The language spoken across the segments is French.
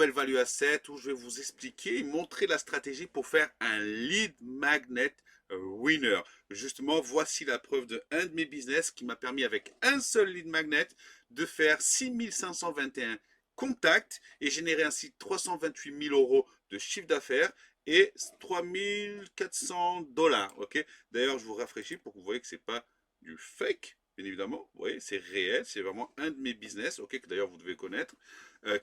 Nouvelle value asset où je vais vous expliquer et montrer la stratégie pour faire un lead magnet winner. Justement, voici la preuve de un de mes business qui m'a permis avec un seul lead magnet de faire 6521 contacts et générer ainsi 328 000 euros de chiffre d'affaires et 3400 dollars. Ok. D'ailleurs, je vous rafraîchis pour que vous voyez que c'est pas du fake. Bien évidemment, vous voyez, c'est réel, c'est vraiment un de mes business, ok, que d'ailleurs vous devez connaître,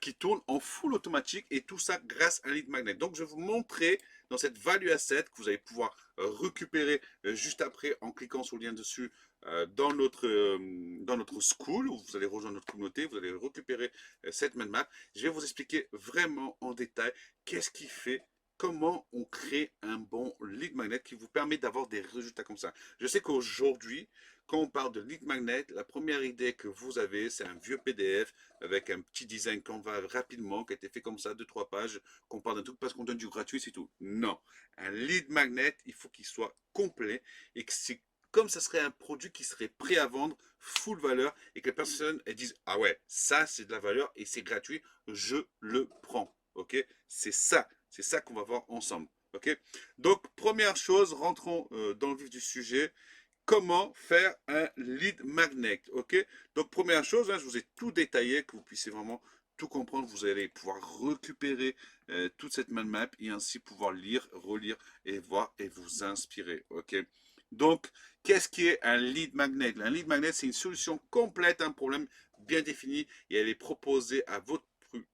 qui tourne en full automatique et tout ça grâce à un lead magnet. Donc je vais vous montrer dans cette value asset que vous allez pouvoir récupérer juste après en cliquant sur le lien dessus dans notre school où vous allez rejoindre notre communauté, vous allez récupérer cette mind map. Je vais vous expliquer vraiment en détail qu'est-ce qui fait comment on crée un bon lead magnet qui vous permet d'avoir des résultats comme ça. Je sais qu'aujourd'hui, quand on parle de lead magnet, la première idée que vous avez, c'est un vieux PDF avec un petit design Canva rapidement, qui a été fait comme ça, 2-3 pages, qu'on parle d'un truc parce qu'on donne du gratuit, c'est tout. Non. Un lead magnet, il faut qu'il soit complet et que c'est comme ça serait un produit qui serait prêt à vendre, full valeur, et que les personnes elles disent ah ouais, ça c'est de la valeur et c'est gratuit, je le prends. Ok, c'est ça qu'on va voir ensemble. Ok, donc première chose, rentrons dans le vif du sujet. Comment faire un lead magnet. Ok, donc première chose, hein, je vous ai tout détaillé, que vous puissiez vraiment tout comprendre. Vous allez pouvoir récupérer toute cette mind map et ainsi pouvoir lire, relire et voir et vous inspirer. Ok, donc qu'est-ce qui est un lead magnet? Un lead magnet, c'est une solution complète à un problème bien défini et elle est proposée à votre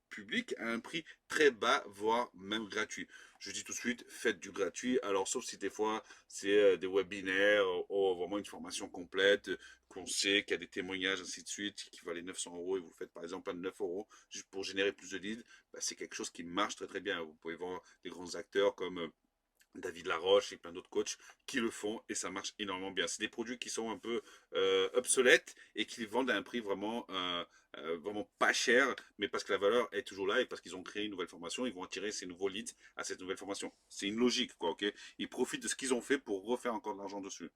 public à un prix très bas, voire même gratuit. Je dis tout de suite, faites du gratuit. Alors, sauf si des fois, c'est des webinaires ou vraiment une formation complète, qu'on sait qu'il y a des témoignages, ainsi de suite, qui valent 900 euros et vous le faites par exemple à 9 euros juste pour générer plus de leads, bah, c'est quelque chose qui marche très très bien. Vous pouvez voir des grands acteurs comme David Laroche et plein d'autres coachs qui le font et ça marche énormément bien. C'est des produits qui sont un peu obsolètes et qui vendent à un prix vraiment pas cher, mais parce que la valeur est toujours là et parce qu'ils ont créé une nouvelle formation, ils vont attirer ces nouveaux leads à cette nouvelle formation. C'est une logique, quoi, ok? Ils profitent de ce qu'ils ont fait pour refaire encore de l'argent dessus.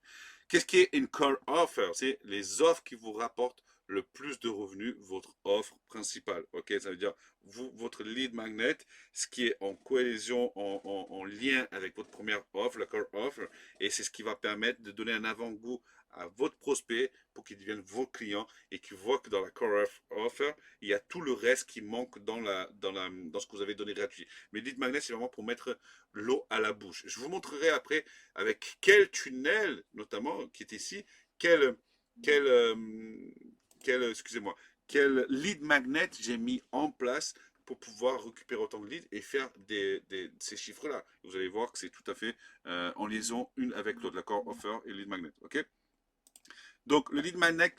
Qu'est-ce qui est une core offer? C'est les offres qui vous rapportent le plus de revenus, votre offre principale. Ok, ça veut dire votre lead magnet, ce qui est en cohésion, en lien avec votre première offre, la core offer, et c'est ce qui va permettre de donner un avant-goût à votre prospect pour qu'il devienne vos clients et qu'il voit que dans la core offer, il y a tout le reste qui manque dans ce que vous avez donné gratuit. Mais lead magnet, c'est vraiment pour mettre l'eau à la bouche. Je vous montrerai après avec quel tunnel, notamment, qui est ici, quel, quel, euh, excusez-moi, quel lead magnet j'ai mis en place pour pouvoir récupérer autant de leads et faire ces chiffres-là. Vous allez voir que c'est tout à fait en liaison une avec l'autre, l'accord offer et lead magnet. Ok. Donc, le lead magnet,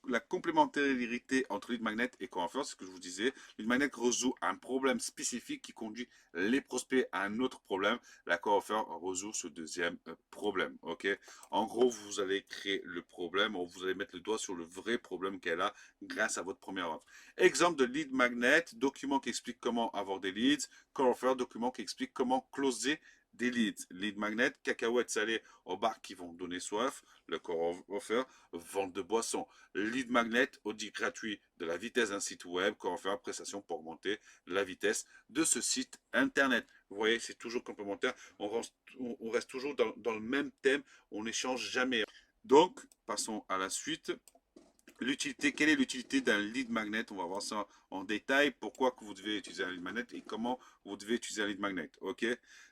la complémentarité entre lead magnet et core offer, c'est ce que je vous disais. Lead magnet résout un problème spécifique qui conduit les prospects à un autre problème. La core offer résout ce deuxième problème. Ok. En gros, vous allez créer le problème, ou vous allez mettre le doigt sur le vrai problème qu'elle a grâce à votre première offre. Exemple de lead magnet, document qui explique comment avoir des leads. Core offer, document qui explique comment closer des leads. Lead magnet, cacahuètes salées aux bar qui vont donner soif. Le core offer, vente de boissons. Lead magnet, audit gratuit de la vitesse d'un site web. Core offer, prestation pour augmenter la vitesse de ce site internet. Vous voyez, c'est toujours complémentaire. On reste toujours dans le même thème. On n'échange jamais. Donc, passons à la suite. L'utilité, quelle est l'utilité d'un lead magnet? On va voir ça en détail. Pourquoi que vous devez utiliser un lead magnet et comment vous devez utiliser un lead magnet. Ok.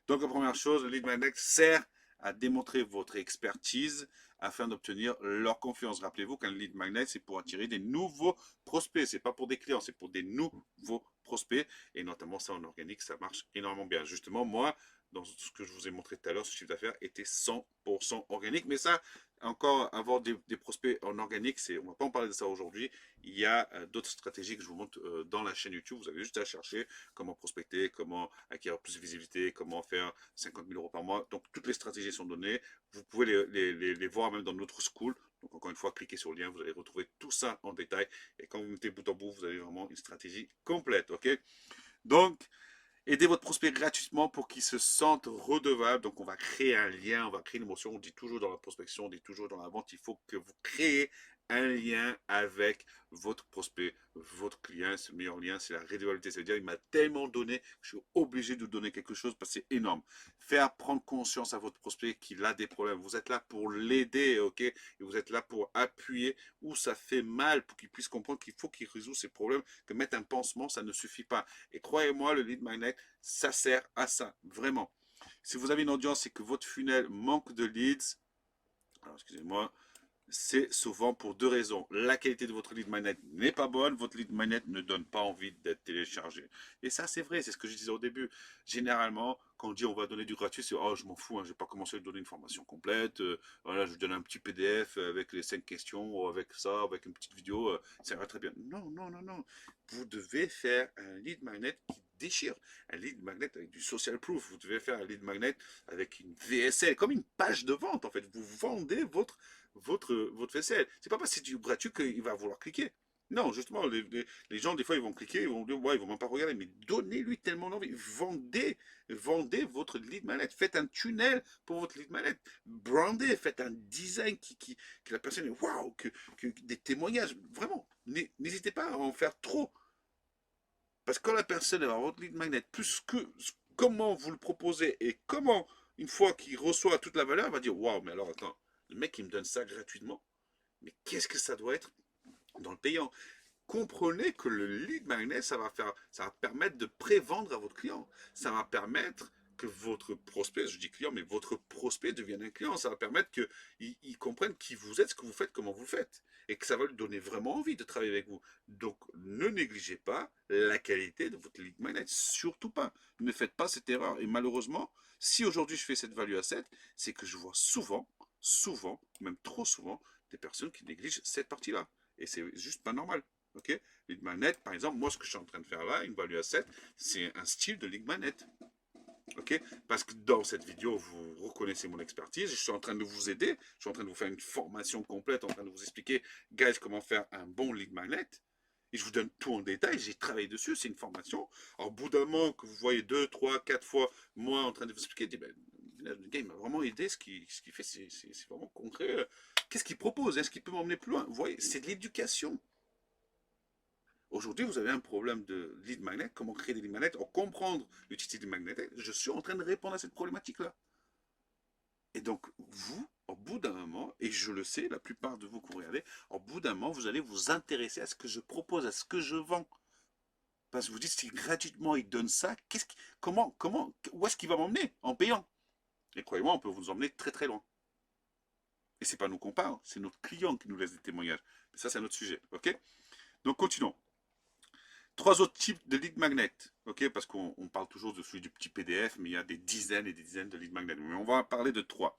Donc la première chose, le lead magnet sert à démontrer votre expertise afin d'obtenir leur confiance. Rappelez-vous qu'un lead magnet, c'est pour attirer des nouveaux prospects. C'est pas pour des clients, c'est pour des nouveaux prospects. Et notamment ça en organique, ça marche énormément bien. Justement, moi, dans ce que je vous ai montré tout à l'heure, ce chiffre d'affaires était 100% organique. Mais ça, encore avoir des prospects en organique, on ne va pas en parler de ça aujourd'hui. Il y a d'autres stratégies que je vous montre dans la chaîne YouTube. Vous avez juste à chercher comment prospecter, comment acquérir plus de visibilité, comment faire 50 000 euros par mois. Donc toutes les stratégies sont données. Vous pouvez les voir même dans notre school. Donc encore une fois, cliquez sur le lien, vous allez retrouver tout ça en détail. Et quand vous mettez bout en bout, vous avez vraiment une stratégie complète. Ok. Donc, aidez votre prospect gratuitement pour qu'il se sente redevable. Donc, on va créer un lien, on va créer une émotion. On dit toujours dans la prospection, on dit toujours dans la vente, il faut que vous créez un lien avec votre prospect, votre client. C'est le meilleur lien, c'est la régularité. C'est-à-dire, il m'a tellement donné que je suis obligé de lui donner quelque chose parce que c'est énorme. Faire prendre conscience à votre prospect qu'il a des problèmes. Vous êtes là pour l'aider, ok? Et vous êtes là pour appuyer où ça fait mal, pour qu'il puisse comprendre qu'il faut qu'il résout ses problèmes, que mettre un pansement, ça ne suffit pas. Et croyez-moi, le lead magnet, ça sert à ça, vraiment. Si vous avez une audience et que votre funnel manque de leads, alors excusez-moi, c'est souvent pour deux raisons. La qualité de votre lead magnet n'est pas bonne, votre lead magnet ne donne pas envie d'être téléchargé. Et ça, c'est vrai, c'est ce que je disais au début. Généralement, quand on dit on va donner du gratuit, c'est oh, je m'en fous, hein, je vais pas commencer à lui donner une formation complète. Voilà, je lui donne un petit PDF avec les 5 questions, ou avec ça, avec une petite vidéo, ça ira très bien. Non, non, non, non. Vous devez faire un lead magnet qui déchire. Un lead magnet avec du social proof. Vous devez faire un lead magnet avec une VSL, comme une page de vente en fait. Vous vendez votre vaisselle. C'est pas parce que c'est du gratuit qu'il va vouloir cliquer. Non, justement, les gens, des fois, ils vont cliquer, ils vont dire, ouais, ils vont même pas regarder, mais donnez-lui tellement d'envie. Vendez votre lead magnet. Faites un tunnel pour votre lead magnet. Brandez, faites un design que la personne est, waouh, des témoignages. Vraiment, n'hésitez pas à en faire trop. Parce que quand la personne va avoir votre lead magnet, plus que comment vous le proposez et comment, une fois qu'il reçoit toute la valeur, il va dire, waouh, mais alors attends, le mec, il me donne ça gratuitement. Mais qu'est-ce que ça doit être dans le payant? Comprenez que le lead magnet, ça va permettre de prévendre à votre client. Ça va permettre que votre prospect, je dis client, mais votre prospect devienne un client. Ça va permettre qu'il comprenne qui vous êtes, ce que vous faites, comment vous le faites. Et que ça va lui donner vraiment envie de travailler avec vous. Donc, ne négligez pas la qualité de votre lead magnet. Surtout pas. Ne faites pas cette erreur. Et malheureusement, si aujourd'hui je fais cette value asset, c'est que je vois souvent, même trop souvent, des personnes qui négligent cette partie-là. Et c'est juste pas normal. Ok, lead magnet, par exemple, moi ce que je suis en train de faire là, une value asset, c'est un style de lead magnet. Ok, parce que dans cette vidéo, vous reconnaissez mon expertise, je suis en train de vous aider, je suis en train de vous faire une formation complète, en train de vous expliquer, guys, comment faire un bon lead magnet. Et je vous donne tout en détail, j'ai travaillé dessus, c'est une formation. Alors, au bout d'un moment, que vous voyez 2, 3, 4 fois, moi en train de vous expliquer, ben, le gars, il m'a vraiment aidé, ce qu'il fait, c'est vraiment concret. Qu'est-ce qu'il propose? Est-ce qu'il peut m'emmener plus loin? Vous voyez, c'est de l'éducation. Aujourd'hui, vous avez un problème de lead magnet, comment créer des lead magnets, en comprendre l'utilité des magnets. Je suis en train de répondre à cette problématique-là. Et donc, vous, au bout d'un moment, et je le sais, la plupart de vous qui regardez, au bout d'un moment, vous allez vous intéresser à ce que je propose, à ce que je vends. Parce que vous dites, si gratuitement il donne ça, où est-ce qu'il va m'emmener en payant? Et croyez-moi, on peut vous emmener très très loin. Et c'est pas nous qu'on parle, c'est notre client qui nous laisse des témoignages. Mais ça, c'est un autre sujet, ok? Donc, continuons. Trois autres types de lead magnet, ok, parce qu'on parle toujours de celui du petit PDF, mais il y a des dizaines et des dizaines de lead magnets. Mais on va parler de trois.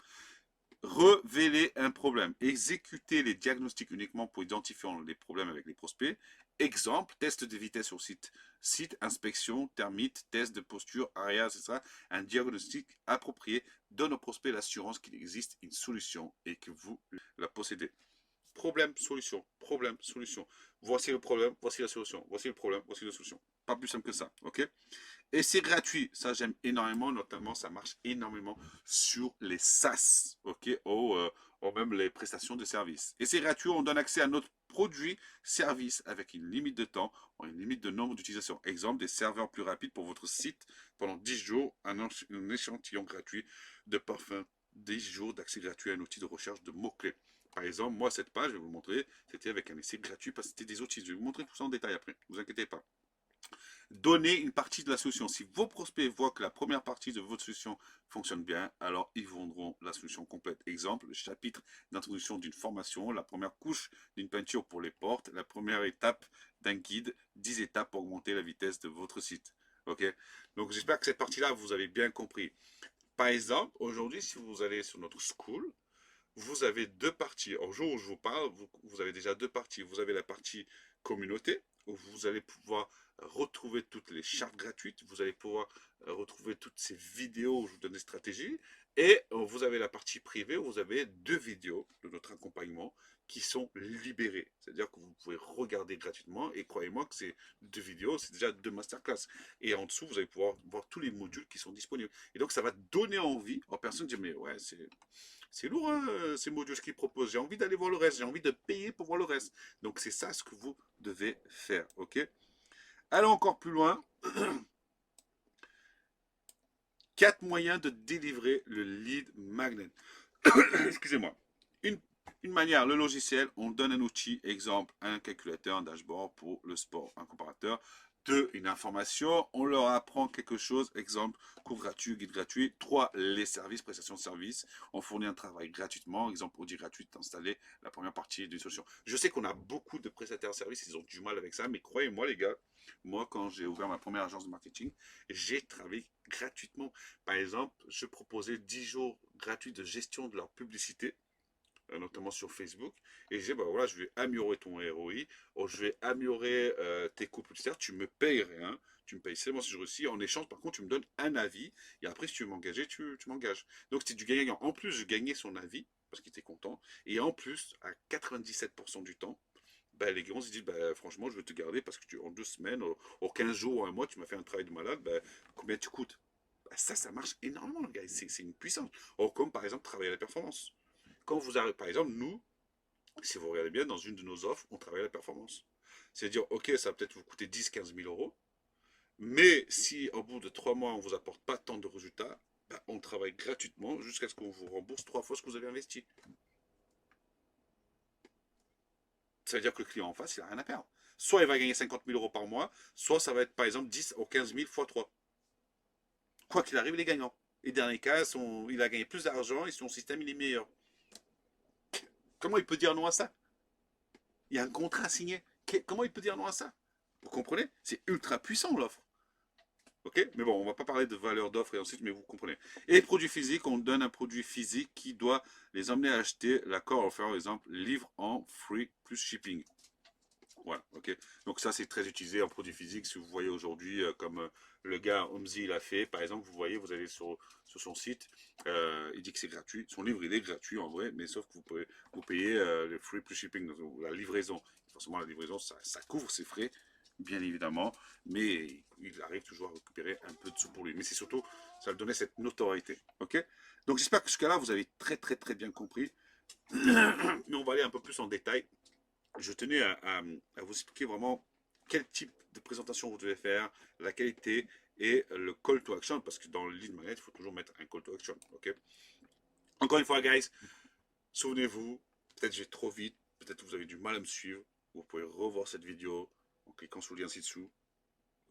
Révéler un problème. Exécuter les diagnostics uniquement pour identifier les problèmes avec les prospects. Exemple, test de vitesse sur site, inspection, termites, test de posture, ARIA, etc. Un diagnostic approprié donne au prospect l'assurance qu'il existe une solution et que vous la possédez. Problème, solution, problème, solution. Voici le problème, voici la solution. Voici le problème, voici la solution. Pas plus simple que ça, ok? Et c'est gratuit. Ça, j'aime énormément. Notamment, ça marche énormément sur les SaaS, ok? Ou même les prestations de services. Et c'est gratuit. On donne accès à notre produit, service avec une limite de temps, une limite de nombre d'utilisations. Exemple, des serveurs plus rapides pour votre site pendant 10 jours, un échantillon gratuit de parfum, 10 jours d'accès gratuit à un outil de recherche de mots-clés. Par exemple, moi, cette page, je vais vous montrer, c'était avec un essai gratuit parce que c'était des outils. Je vais vous montrer tout ça en détail après, ne vous inquiétez pas. Donnez une partie de la solution. Si vos prospects voient que la première partie de votre solution fonctionne bien, alors ils vendront la solution complète. Exemple, le chapitre d'introduction d'une formation, la première couche d'une peinture pour les portes, la première étape d'un guide, 10 étapes pour augmenter la vitesse de votre site. Ok? Donc j'espère que cette partie-là, vous avez bien compris. Par exemple, aujourd'hui, si vous allez sur notre school, vous avez deux parties. Au jour où je vous parle, vous avez déjà deux parties. Vous avez la partie communauté, où vous allez pouvoir retrouver toutes les chartes gratuites, vous allez pouvoir retrouver toutes ces vidéos où je vous donne des stratégies, et vous avez la partie privée, où vous avez deux vidéos de notre accompagnement qui sont libérées. C'est-à-dire que vous pouvez regarder gratuitement, et croyez-moi que ces deux vidéos, c'est déjà deux masterclass. Et en dessous, vous allez pouvoir voir tous les modules qui sont disponibles. Et donc, ça va donner envie aux personnes de dire, mais ouais, c'est lourd, hein, ces modules qu'ils proposent. J'ai envie d'aller voir le reste. J'ai envie de payer pour voir le reste. Donc, c'est ça ce que vous devez faire. OK? Allons encore plus loin. 4 moyens de délivrer le lead magnet. Excusez-moi. Une, une manière, le logiciel, on donne un outil, exemple, un calculateur, un dashboard pour le sport, un comparateur. 2, une information, on leur apprend quelque chose, exemple, cours gratuit, guide gratuit. 3, les services, prestations de services, on fournit un travail gratuitement, exemple, audit gratuit, installer la première partie d'une solution. Je sais qu'on a beaucoup de prestataires de services, ils ont du mal avec ça, mais croyez-moi les gars, moi quand j'ai ouvert ma première agence de marketing, j'ai travaillé gratuitement. Par exemple, je proposais 10 jours gratuits de gestion de leur publicité, notamment sur Facebook. Et je disais, bah voilà, je vais améliorer ton ROI, ou je vais améliorer tes coûts publicitaires, tu me payes rien, tu me payes seulement si je réussis. En échange, par contre, tu me donnes un avis, et après, si tu veux m'engager, tu m'engages. Donc, c'était du gagnant. En plus, je gagnais son avis, parce qu'il était content, et en plus, à 97% du temps, bah, les gars, on se dit, bah, franchement, je veux te garder parce que en 2 semaines, en 15 jours, ou un mois, tu m'as fait un travail de malade, bah, combien tu coûtes? Bah, ça marche énormément, les gars. C'est une puissance. Or, comme par exemple, travailler à la performance. Quand vous arrivez, par exemple, nous, si vous regardez bien, dans une de nos offres, on travaille à la performance. C'est-à-dire, ok, ça va peut-être vous coûter 10-15 000 euros, mais si au bout de 3 mois, on ne vous apporte pas tant de résultats, bah, on travaille gratuitement jusqu'à ce qu'on vous rembourse 3 fois ce que vous avez investi. Ça veut dire que le client en face, il n'a rien à perdre. Soit il va gagner 50 000 euros par mois, soit ça va être par exemple 10 ou 15 000 fois 3. Quoi qu'il arrive, il est gagnant. Et dernier cas, il a gagné plus d'argent et son système, il est meilleur. Comment il peut dire non à ça? Il y a un contrat signé. Comment il peut dire non à ça? Vous comprenez? C'est ultra puissant l'offre. Ok? Mais bon, on va pas parler de valeur d'offre et ensuite, mais vous comprenez. Et produits physiques, on donne un produit physique qui doit les emmener à acheter l'accord offert, par exemple, livre en free plus shipping. Voilà, ok. Donc ça, c'est très utilisé en produits physiques. Si vous voyez aujourd'hui, comme le gars Omzi l'a fait, par exemple, vous voyez, vous allez sur son site, il dit que c'est gratuit. Son livre, il est gratuit en vrai, mais sauf que vous payez le free plus shipping, donc la livraison. Forcément, la livraison, ça couvre ses frais, bien évidemment, mais il arrive toujours à récupérer un peu de sous pour lui. Mais c'est surtout, ça lui donnait cette notoriété, ok. Donc j'espère que jusqu'à là, vous avez très très très bien compris. Mais on va aller un peu plus en détail. Je tenais à vous expliquer vraiment quel type de présentation vous devez faire, la qualité et le call to action, parce que dans le lead magnet, il faut toujours mettre un call to action. Ok. Encore une fois, guys, souvenez-vous, peut-être j'ai trop vite, peut-être que vous avez du mal à me suivre. Vous pouvez revoir cette vidéo en cliquant sur le lien ci-dessous.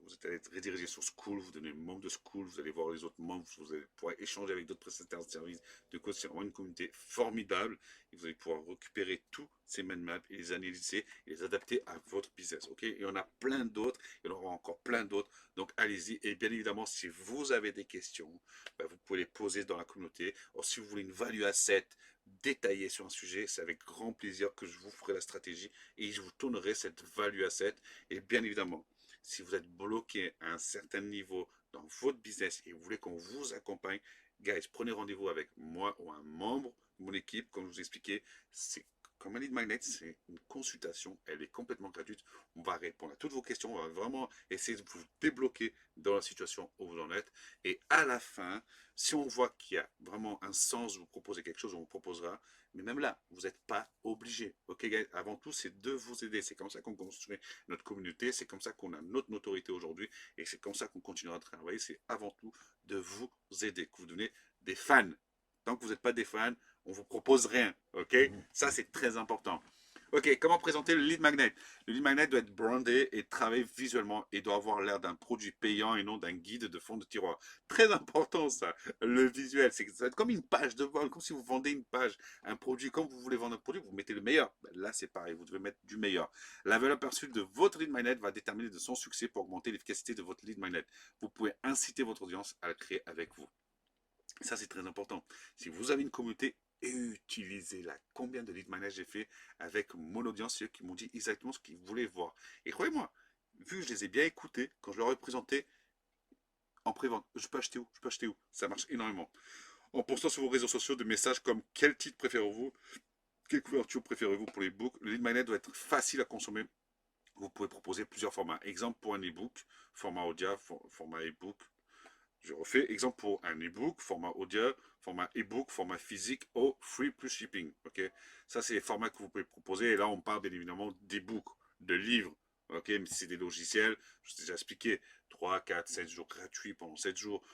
Vous allez être redirigé sur School, vous devenez membre de School, vous allez voir les autres membres, vous allez pouvoir échanger avec d'autres prestataires de services, de coach. C'est vraiment une communauté formidable et vous allez pouvoir récupérer tous ces mind maps et les analyser et les adapter à votre business. Ok? Et on a plein d'autres, il y en aura encore plein d'autres. Donc allez-y. Et bien évidemment, si vous avez des questions, ben, vous pouvez les poser dans la communauté. Ou si vous voulez une value asset détaillée sur un sujet, c'est avec grand plaisir que je vous ferai la stratégie et je vous tournerai cette value asset. Et bien évidemment, si vous êtes bloqué à un certain niveau dans votre business et vous voulez qu'on vous accompagne, guys, prenez rendez-vous avec moi ou un membre de mon équipe. Comme je vous expliquais, c'est comme un lead magnet, c'est une consultation. Elle est complètement gratuite. On va répondre à toutes vos questions. On va vraiment essayer de vous débloquer dans la situation où vous en êtes. Et à la fin, si on voit qu'il y a vraiment un sens, vous proposez quelque chose, on vous proposera. Mais même là, vous n'êtes pas obligé. Ok, guys, avant tout, c'est de vous aider. C'est comme ça qu'on construit notre communauté. C'est comme ça qu'on a notre notoriété aujourd'hui. Et c'est comme ça qu'on continuera à travailler. C'est avant tout de vous aider, que vous devenez des fans. Tant que vous n'êtes pas des fans, on ne vous propose rien. Ok? Ça, c'est très important. Ok, comment présenter le lead magnet? Le lead magnet doit être brandé et travailler visuellement et doit avoir l'air d'un produit payant et non d'un guide de fond de tiroir. Très important ça, le visuel. Ça va être comme une page de vente, comme si vous vendez une page, un produit, comme vous voulez vendre un produit, vous mettez le meilleur. Ben là, c'est pareil, vous devez mettre du meilleur. La valeur perçue de votre lead magnet va déterminer de son succès pour augmenter l'efficacité de votre lead magnet. Vous pouvez inciter votre audience à le créer avec vous. Ça, c'est très important. Si vous avez une communauté, utilisez-la. Combien de lead magnet j'ai fait avec mon audience, c'est eux qui m'ont dit exactement ce qu'ils voulaient voir. Et croyez-moi, vu que je les ai bien écoutés, quand je leur ai présenté en pré-vente, je peux acheter où? Je peux acheter où? Ça marche énormément. En postant sur vos réseaux sociaux des messages comme quel titre préférez-vous? Quelle couverture préférez-vous pour les books? Le lead magnet doit être facile à consommer. Vous pouvez proposer plusieurs formats. Exemple pour un e-book, format audio, format e-book, Je refais exemple pour un e-book, format audio, format e-book, format physique au free plus shipping. Ok, ça c'est les formats que vous pouvez proposer. Et là, on parle bien évidemment d'e-book, de livres. Ok, mais si c'est des logiciels, je vous ai déjà expliqué, 3, 4, 7 jours gratuits pendant 7 jours.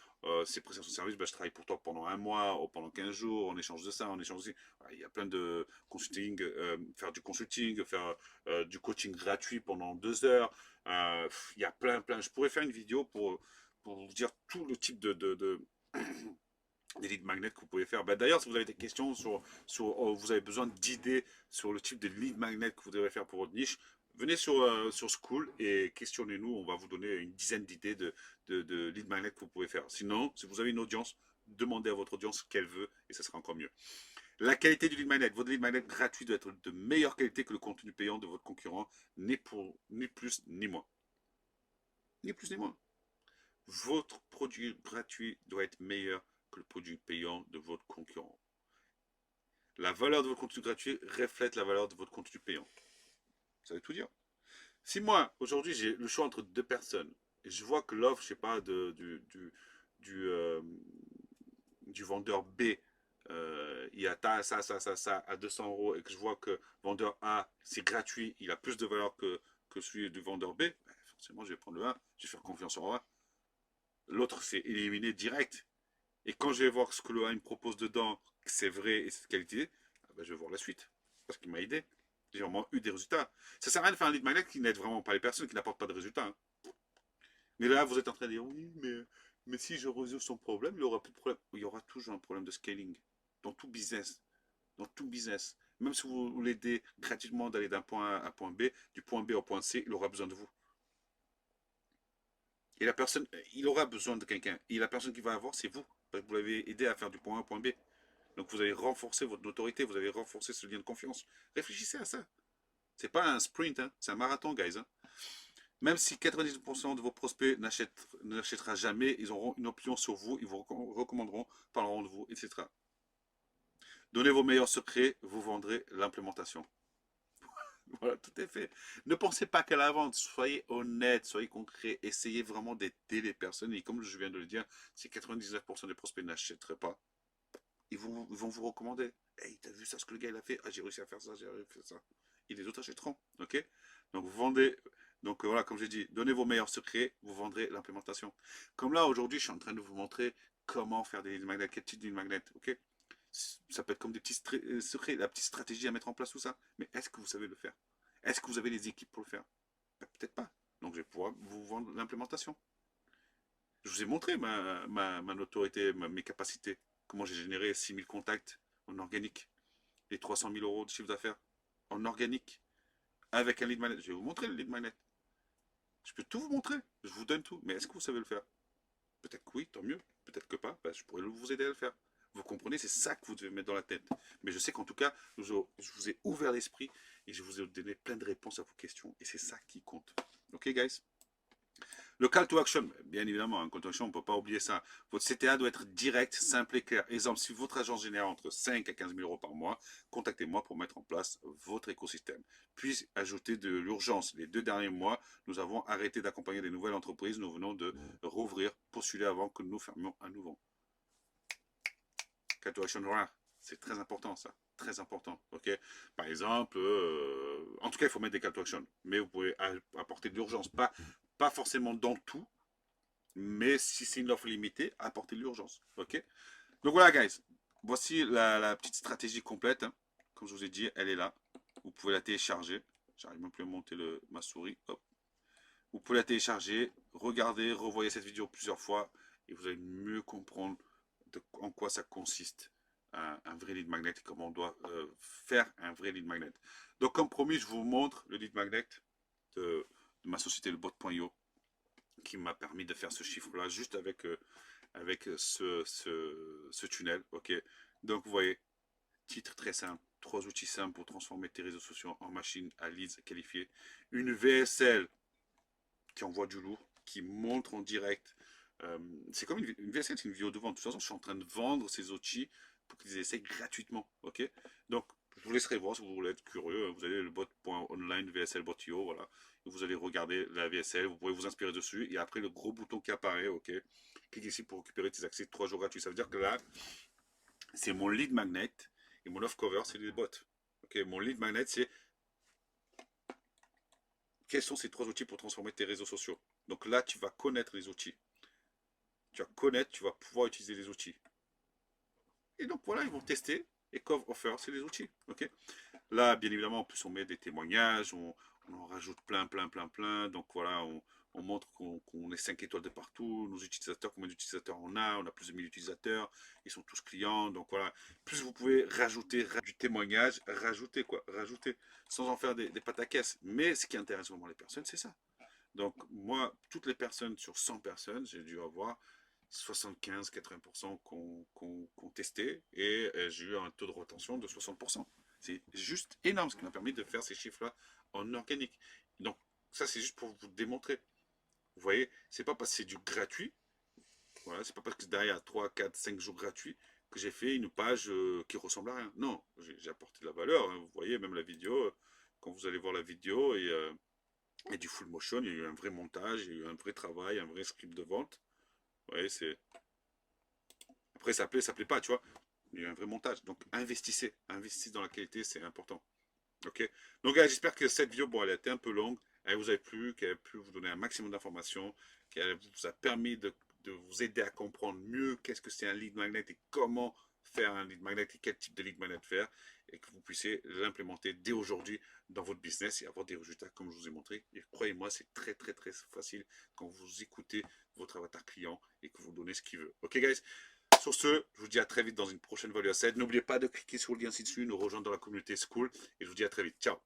Ces prestations de service, ben, je travaille pour toi pendant un mois ou pendant 15 jours, en échange de ça, en échange de... Il y a plein de consulting, faire du consulting, faire du coaching gratuit pendant 2 heures. Il y a plein. Je pourrais faire une vidéo pour vous dire tout le type des lead magnets que vous pouvez faire. Ben, d'ailleurs, si vous avez des questions vous avez besoin d'idées sur le type de lead magnet que vous devez faire pour votre niche, venez sur School et questionnez-nous. On va vous donner une dizaine d'idées de lead magnet que vous pouvez faire. Sinon, si vous avez une audience, demandez à votre audience ce qu'elle veut et ça sera encore mieux. La qualité du lead magnet. Votre lead magnet gratuit doit être de meilleure qualité que le contenu payant de votre concurrent, ni plus ni moins. Ni plus ni moins. Votre produit gratuit doit être meilleur que le produit payant de votre concurrent. La valeur de votre contenu gratuit reflète la valeur de votre contenu payant. Ça veut tout dire. Si moi, aujourd'hui, j'ai le choix entre deux personnes, et je vois que l'offre, je sais pas, du, euh, du vendeur B, il y a ça à 200 euros, et que je vois que vendeur A, c'est gratuit, il a plus de valeur que celui du vendeur B, ben, forcément, je vais prendre le A, je vais faire confiance au A. L'autre, c'est éliminé direct. Et quand je vais voir ce que le A me propose dedans, que c'est vrai et c'est de qualité, ben je vais voir la suite. Parce qu'il m'a aidé. J'ai vraiment eu des résultats. Ça sert à rien de faire un lead magnet qui n'aide vraiment pas les personnes, qui n'apporte pas de résultats. Hein. Mais là, vous êtes en train de dire, oui, mais si je résous son problème, il n'y aura plus de problème. Il y aura toujours un problème de scaling. Dans tout business. Dans tout business. Même si vous l'aidez gratuitement d'aller d'un point A à un point B, du point B au point C, il aura besoin de vous. Et la personne, il aura besoin de quelqu'un. Et la personne qui va avoir, c'est vous. Parce que vous l'avez aidé à faire du point A au point B. Donc vous avez renforcé votre autorité, vous avez renforcé ce lien de confiance. Réfléchissez à ça. C'est pas un sprint, hein, c'est un marathon, guys. Hein. Même si 90% de vos prospects n'achètera jamais, ils auront une opinion sur vous, ils vous recommanderont, parleront de vous, etc. Donnez vos meilleurs secrets, vous vendrez l'implémentation. Voilà, tout est fait. Ne pensez pas qu'à la vente, soyez honnête, soyez concret, essayez vraiment d'aider les personnes. Et comme je viens de le dire, si 99% des prospects n'achèteraient pas, ils vont vous recommander. Hey, t'as vu ça, ce que le gars il a fait? Ah, j'ai réussi à faire ça, j'ai réussi à faire ça. Et les autres achèteront. Ok. Donc, vous vendez. Donc, voilà, comme j'ai dit, donnez vos meilleurs secrets, vous vendrez l'implémentation. Comme là, aujourd'hui, je suis en train de vous montrer comment faire des magnets, quel type d'une magnet. Ok. Ça peut être comme des petits secrets, la petite stratégie à mettre en place, tout ça. Mais est-ce que vous savez le faire? Est-ce que vous avez les équipes pour le faire? Ben, peut-être pas. Donc, je vais pouvoir vous vendre l'implémentation. Je vous ai montré ma notoriété, mes capacités. Comment j'ai généré 6000 contacts en organique et 300 000 euros de chiffre d'affaires en organique avec un lead magnet. Je vais vous montrer le lead magnet. Je peux tout vous montrer. Je vous donne tout. Mais est-ce que vous savez le faire? Peut-être que oui, tant mieux. Peut-être que pas. Ben, je pourrais vous aider à le faire. Vous comprenez, c'est ça que vous devez mettre dans la tête. Mais je sais qu'en tout cas, je vous ai ouvert l'esprit et je vous ai donné plein de réponses à vos questions. Et c'est ça qui compte. Ok, guys? Le call to action, bien évidemment, un call to action, on ne peut pas oublier ça. Votre CTA doit être direct, simple et clair. Exemple, si votre agence génère entre 5 à 15 000 euros par mois, contactez-moi pour mettre en place votre écosystème. Puis, ajoutez de l'urgence. Les 2 derniers mois, nous avons arrêté d'accompagner des nouvelles entreprises. Nous venons de rouvrir, postuler avant que nous fermions à nouveau. Call to action rare. C'est très important, ça. Très important. Ok. Par exemple, en tout cas, il faut mettre des call to action. Mais vous pouvez apporter de l'urgence. Pas forcément dans tout, mais si c'est une offre limitée, apportez de l'urgence. Ok. Donc voilà, guys. Voici la petite stratégie complète. Hein. Comme je vous ai dit, elle est là. Vous pouvez la télécharger. J'arrive même plus à monter ma souris. Hop. Vous pouvez la télécharger, regarder, revoyer cette vidéo plusieurs fois et vous allez mieux comprendre en quoi ça consiste un vrai lead magnet et comment on doit faire un vrai lead magnet. Donc comme promis, je vous montre le lead magnet de ma société, le bot.io, qui m'a permis de faire ce chiffre-là juste avec ce tunnel. Ok. Donc vous voyez, titre très simple, 3 outils simples pour transformer tes réseaux sociaux en machine à leads qualifiés, une VSL qui envoie du lourd, qui montre en direct. C'est comme une VSL, c'est une vidéo de vente. De toute façon, je suis en train de vendre ces outils pour qu'ils essayent gratuitement. Ok. Donc, je vous laisserai voir si vous voulez être curieux. Vous avez le bot.online VSL bot.io, voilà. Et vous allez regarder la VSL, vous pouvez vous inspirer dessus. Et après, le gros bouton qui apparaît, ok. clique ici pour récupérer tes accès 3 jours gratuits. Ça veut dire que là, c'est mon lead magnet et mon off cover, c'est les bots. Ok, mon lead magnet, c'est quels sont ces 3 outils pour transformer tes réseaux sociaux. Donc là, tu vas connaître les outils. Tu vas connaître, tu vas pouvoir utiliser les outils. Et donc voilà, ils vont tester. Et Cove Offer, c'est les outils. Ok. Là, bien évidemment, en plus, on met des témoignages, on en rajoute plein. Donc voilà, on montre qu'on est 5 étoiles de partout, nos utilisateurs, combien d'utilisateurs on a plus de 1000 utilisateurs, ils sont tous clients. Donc voilà, plus vous pouvez rajouter du témoignage, rajouter, sans en faire des pâtes à caisse. Mais ce qui intéresse vraiment les personnes, c'est ça. Donc moi, toutes les personnes sur 100 personnes, j'ai dû avoir 75-80% qu'on testé et j'ai eu un taux de retention de 60%. C'est juste énorme, ce qui m'a permis de faire ces chiffres-là en organique. Donc ça, c'est juste pour vous démontrer. Vous voyez, c'est pas parce que c'est du gratuit, voilà, c'est pas parce que derrière 3, 4, 5 jours gratuits que j'ai fait une page qui ressemble à rien. Non, j'ai apporté de la valeur. Hein. Vous voyez, même la vidéo, quand vous allez voir la vidéo et du full motion, il y a eu un vrai montage, il y a eu un vrai travail, un vrai script de vente. Vous voyez, c'est... Après, ça plaît pas, tu vois. Il y a un vrai montage. Donc, investissez dans la qualité, c'est important. Ok. Donc, j'espère que cette vidéo, bon, elle a été un peu longue. Elle vous a plu, qu'elle a pu vous donner un maximum d'informations, qu'elle vous a permis de vous aider à comprendre mieux qu'est-ce que c'est un lead magnet et comment faire un lead magnet et quel type de lead magnet faire et que vous puissiez l'implémenter dès aujourd'hui dans votre business et avoir des résultats comme je vous ai montré. Et croyez-moi, c'est très facile quand vous écoutez votre avatar client et que vous donnez ce qu'il veut. Ok, guys? Sur ce, je vous dis à très vite dans une prochaine Value Asset. N'oubliez pas de cliquer sur le lien ci-dessus, nous rejoindre dans la communauté School et je vous dis à très vite. Ciao!